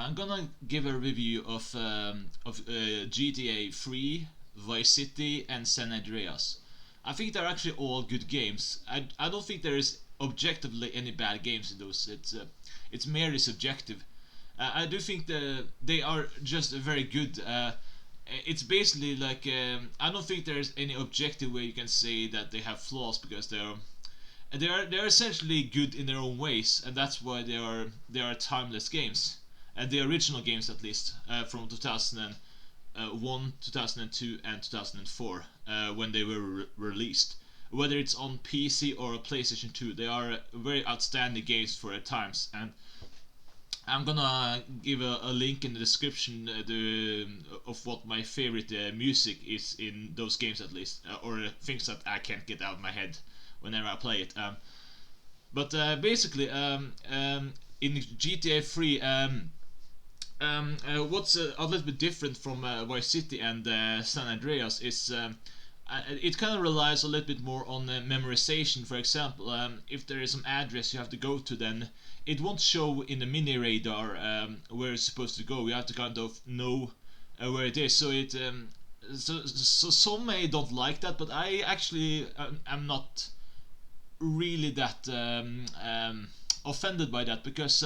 I'm gonna give a review of GTA 3, Vice City, and San Andreas. I think they're actually all good games. I don't think there is objectively any bad games in those. It's merely subjective. I do think they are just very good. It's basically like I don't think there's any objective way you can say that they have flaws because they're essentially good in their own ways, and that's why they are timeless games. The original games, at least, from 2001, 2002, and 2004, when they were released. Whether it's on PC or PlayStation 2, they are very outstanding games for their times. And I'm gonna give a link in the description of what my favorite music is in those games, at least, or things that I can't get out of my head whenever I play it. But basically, in GTA 3, what's a little bit different from Vice City and San Andreas is it kind of relies a little bit more on memorization. For example, if there is some address you have to go to, then it won't show in the mini radar where it's supposed to go. You have to kind of know where it is. So some may don't like that, but I actually am not really that offended by that because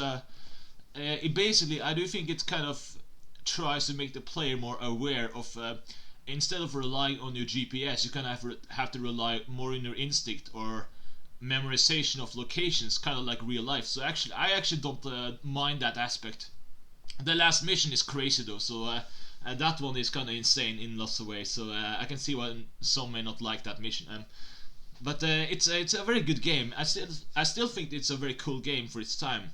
it basically I do think it kind of tries to make the player more aware of instead of relying on your GPS, you kind of have to rely more on your instinct or memorization of locations, kind of like real life. So actually, I actually don't mind that aspect. The last mission is crazy though, so that one is kind of insane in lots of ways. So I can see why some may not like that mission. But it's a very good game. I still think it's a very cool game for its time.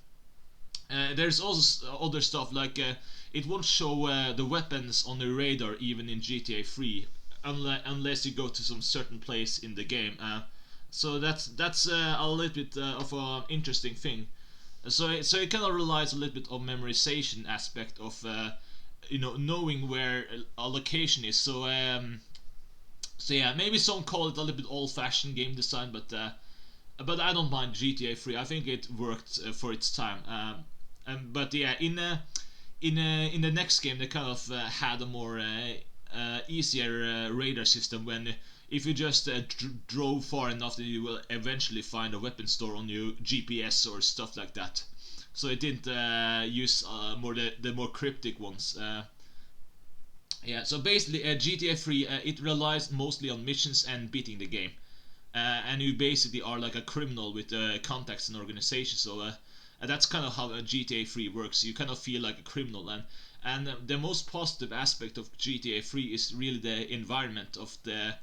There's also other stuff like it won't show the weapons on the radar even in GTA 3 unless you go to some certain place in the game. So that's a little bit of an interesting thing. So it kind of relies a little bit on memorization aspect of knowing where a location is. So yeah, maybe some call it a little bit old-fashioned game design, but I don't mind GTA 3. I think it worked for its time. But yeah, in the next game they kind of had a more easier radar system when if you just drove far enough, then you will eventually find a weapon store on your GPS or stuff like that. So it didn't use more the more cryptic ones. Yeah, so basically GTA 3 it relies mostly on missions and beating the game, and you basically are like a criminal with contacts and organizations. So that's kind of how GTA 3 works. You kind of feel like a criminal, and the most positive aspect of GTA 3 is really the environment of the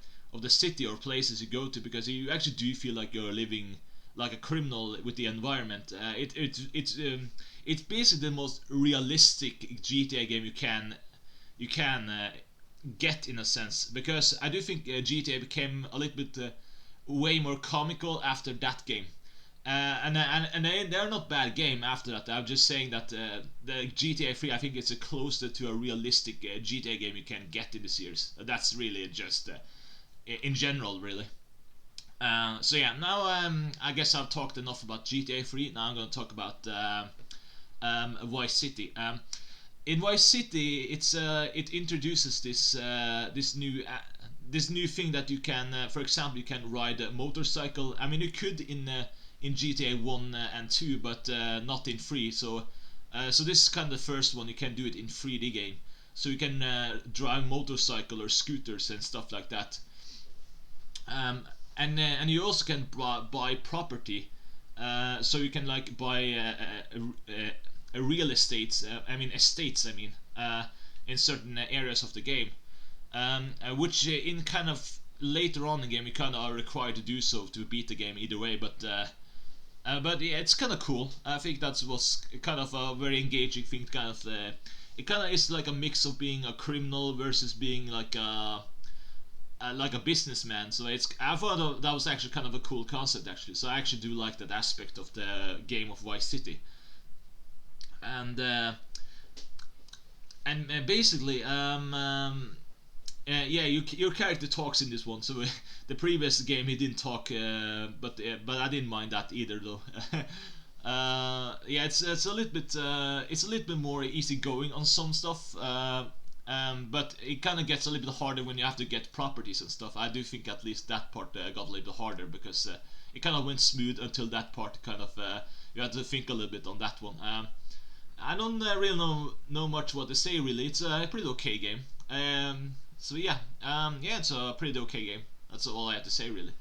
city or places you go to, because you actually do feel like you're living like a criminal with the environment. It's basically the most realistic GTA game you can get in a sense, because I do think GTA became a little bit way more comical after that game. And they're not bad game after that. I'm just saying that the GTA 3 I think it's closer to a realistic GTA game you can get in the series. That's really just in general, really. So yeah, now I guess I've talked enough about GTA 3. Now I'm going to talk about Vice City. In Vice City, it introduces this new thing that you can, for example, you can ride a motorcycle. I mean, you could in GTA 1 and 2, but not in 3. So this is kind of the first one you can do it in 3D game. So you can drive motorcycle or scooters and stuff like that. And you also can buy property. So you can like buy real estates. I mean estates. I mean in certain areas of the game, which in kind of later on in the game you kind of are required to do so to beat the game either way. But yeah, it's kind of cool. I think that was kind of a very engaging thing. It kind of is like a mix of being a criminal versus being like a businessman. So I thought that was actually kind of a cool concept actually. So I actually do like that aspect of the game of Vice City. And basically yeah, your character talks in this one. So the previous game he didn't talk, but I didn't mind that either though. Yeah, it's a little bit more easygoing on some stuff. But it kind of gets a little bit harder when you have to get properties and stuff. I do think at least that part got a little bit harder because it kind of went smooth until that part kind of you had to think a little bit on that one. I don't really know much what to say really. It's a pretty okay game. So yeah, yeah, it's a pretty okay game. That's all I have to say really.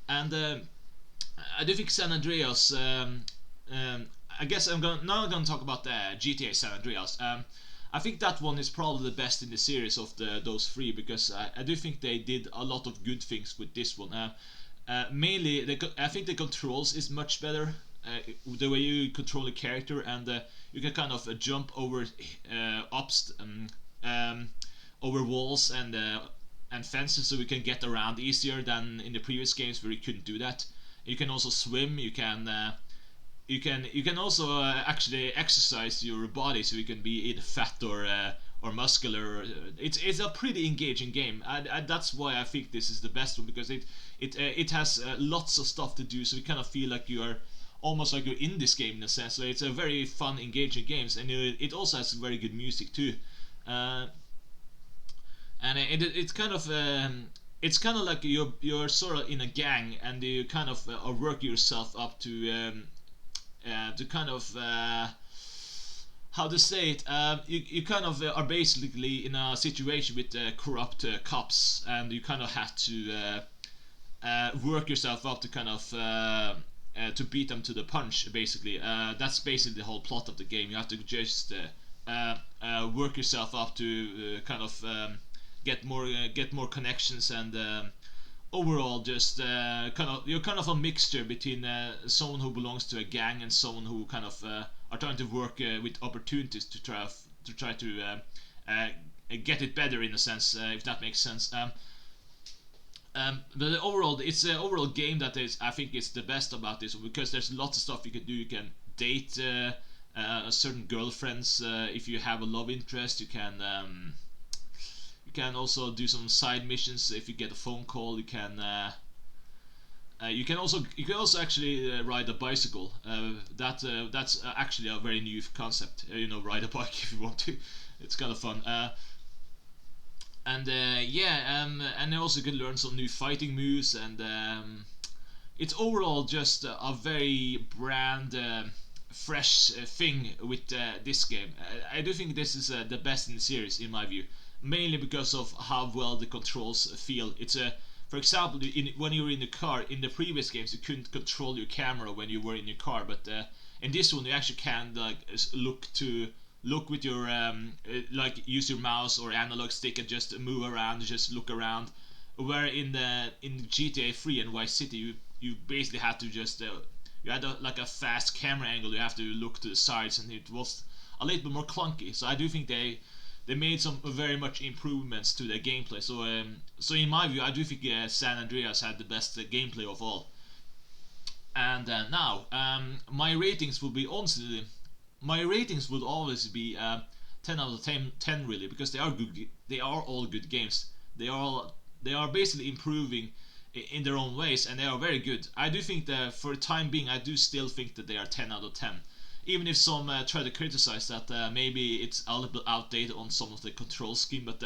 And I do think San Andreas. I guess I'm gonna talk about GTA San Andreas. I think that one is probably the best in the series of those three because I do think they did a lot of good things with this one. Mainly, I think the controls is much better. The way you control the character and you can kind of jump over um, over walls and fences, so we can get around easier than in the previous games where you couldn't do that. You can also swim. You can also actually exercise your body, so you can be either fat or muscular. It's a pretty engaging game. That's why I think this is the best one because it has lots of stuff to do, so you kind of feel like you are almost like you're in this game in a sense. So it's a very fun, engaging games, and it also has very good music too. Uh, and it's kind of like you're sort of in a gang, and you kind of work yourself up to kind of how to say it. You kind of are basically in a situation with corrupt cops, and you kind of have to work yourself up to kind of to beat them to the punch. Basically, that's basically the whole plot of the game. You have to just work yourself up to kind of get more connections and overall just you're kind of a mixture between someone who belongs to a gang and someone who kind of are trying to work with opportunities to try to get it better in a sense, if that makes sense. But overall, it's an overall game that is, I think, is the best about this because there's lots of stuff you can do. You can date certain girlfriends if you have a love interest. You can also do some side missions if you get a phone call. You can also actually ride a bicycle. That's actually a very new concept. Ride a bike if you want to. It's kind of fun. And also you can learn some new fighting moves, and it's overall just a very brand fresh thing with this game. I do think this is the best in the series in my view, mainly because of how well the controls feel. It's for example, when you were in the car in the previous games, you couldn't control your camera when you were in your car, but in this one you actually can like look with your like use your mouse or analog stick and just move around, just look around. Where in GTA 3 and Vice City, you basically had to just you had like a fast camera angle. You have to look to the sides, and it was a little bit more clunky. So I do think they made some very much improvements to their gameplay. So in my view, I do think San Andreas had the best gameplay of all. And now my ratings will be honestly, my ratings would always be 10 out of 10 really, because they are good. They are all good games. They are basically improving in their own ways, and they are very good. I do think that for the time being, I do still think that they are 10 out of 10. Even if some try to criticize that maybe it's a little bit outdated on some of the control scheme, but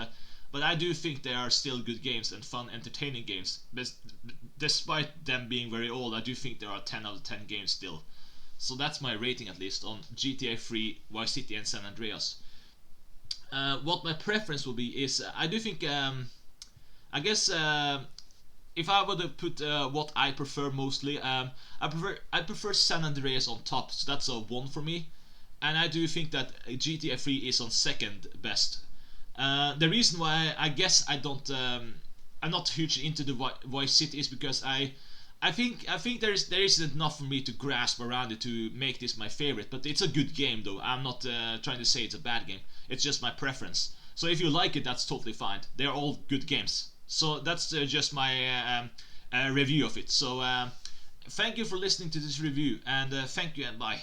I do think they are still good games and fun, entertaining games. But despite them being very old, I do think there are 10 out of 10 games still. So that's my rating, at least, on GTA 3, Vice City, and San Andreas. What my preference will be is I do think I guess if I were to put what I prefer mostly, I prefer San Andreas on top, so that's a 1 for me, and I do think that GTA 3 is on second best. The reason why I guess I'm not hugely into the Vice City is because I think there isn't enough for me to grasp around it to make this my favorite. But it's a good game though. I'm not trying to say it's a bad game. It's just my preference. So if you like it, that's totally fine. They're all good games. So that's just my review of it. So thank you for listening to this review, and thank you and bye.